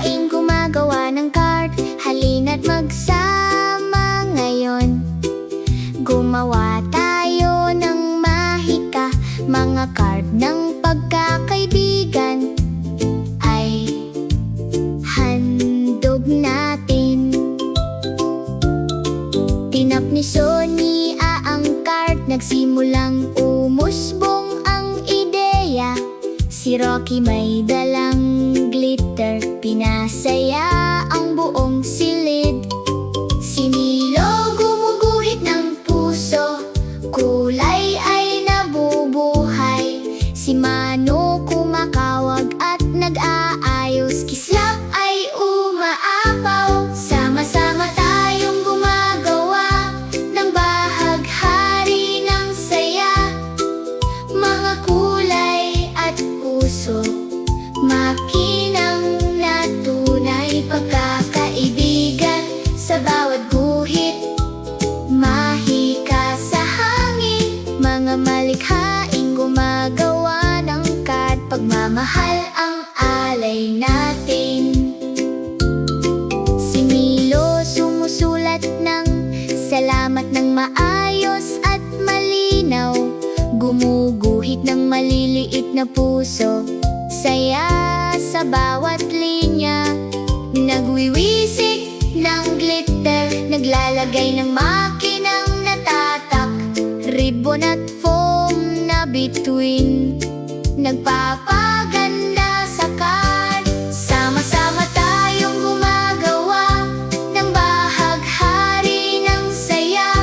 malikhaing gumagawa ng card. Halina't magsama ngayon. Gumawa tayo ng mahika, mga card ng pagkakaibigan ay handog natin. Tinap ni Sonia ang card, nagsimulang umusbong ang ideya. Si Rocky may dalang glitter, pinasaya ang buong silid. Si Milo gumuguhit ng puso, kulay ay nabubuhay. Si Mano kumakawag at nag-aayos, kislap ay umaapaw. Sama-sama tayong gumagawa ng bahaghari ng saya. Mga kulay at puso, makinang na tunay pagkakaibigan. Sa bawat guhit, mahika sa hangin. Mga malikhaing gumagawa ng card, pagmamahal ang alay natin. Si Milo sumusulat ng salamat ng maayos at malinaw. Gumuguhit ng maliliit na puso, saya sa bawat linya. Nagwiwisik ng glitter, naglalagay ng makinang natatak. Ribbon at foam na bituin, nagpapaganda sa card. Sama-sama tayong gumagawa ng bahaghari ng saya.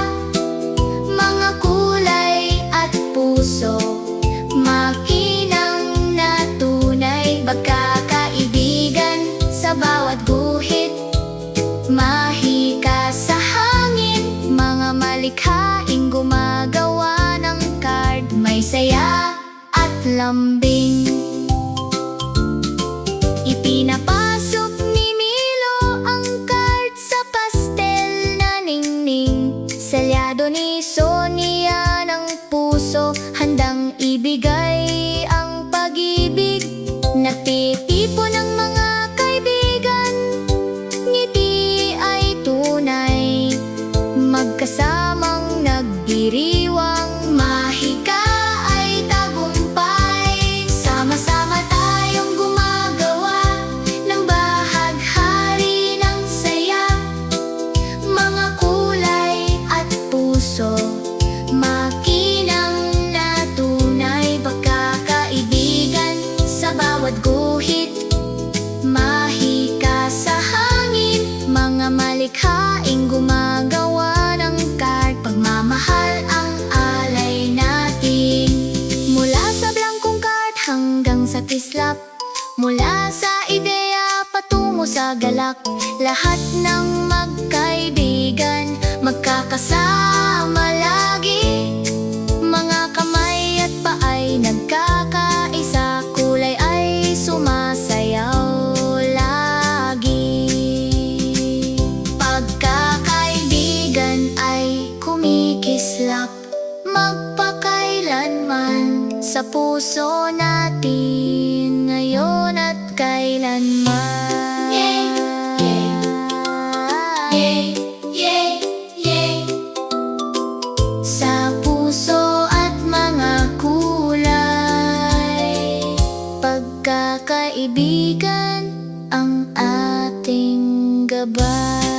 Mga kulay at puso, makinang na tunay pagkakaibigan. Sa bawat guhit, mahika sa hangin. Mga malikhaing gumagawa ng card, may saya at lambing. Ipinapasok ni Milo ang card sa pastel na ningning. Selyado ni Sonia ng puso, handang ibigay ang pag-ibig. Nagtitipon ng mga kaibigan, ngiti ay tunay. Magkasamang nagdiriwang, mahika ay tagumpay. Sama-sama tayong gumagawa ng bahaghari ng saya. Mga kulay at puso, makinang na tunay pagkakaibigan. Sa bawat guhit, mahika sa hangin. Mga malikhaing gumagawa ng card, pagmamahal ang alay natin. Mula sa blankong card hanggang sa kislap, mula sa ideya patungo sa galak. Lahat ng magkaibigan, magkakasama lagi. Mga kamay at paay nagkakaisa, kulay ay sumasayaw lagi. Pagkakaibigan ay kumikislap, magpakailanman sa puso natin, ngayon at kailanman. Yay! Yay! Yay! Yay! Sa puso at mga kulay, pagkakaibigan ang ating gabay.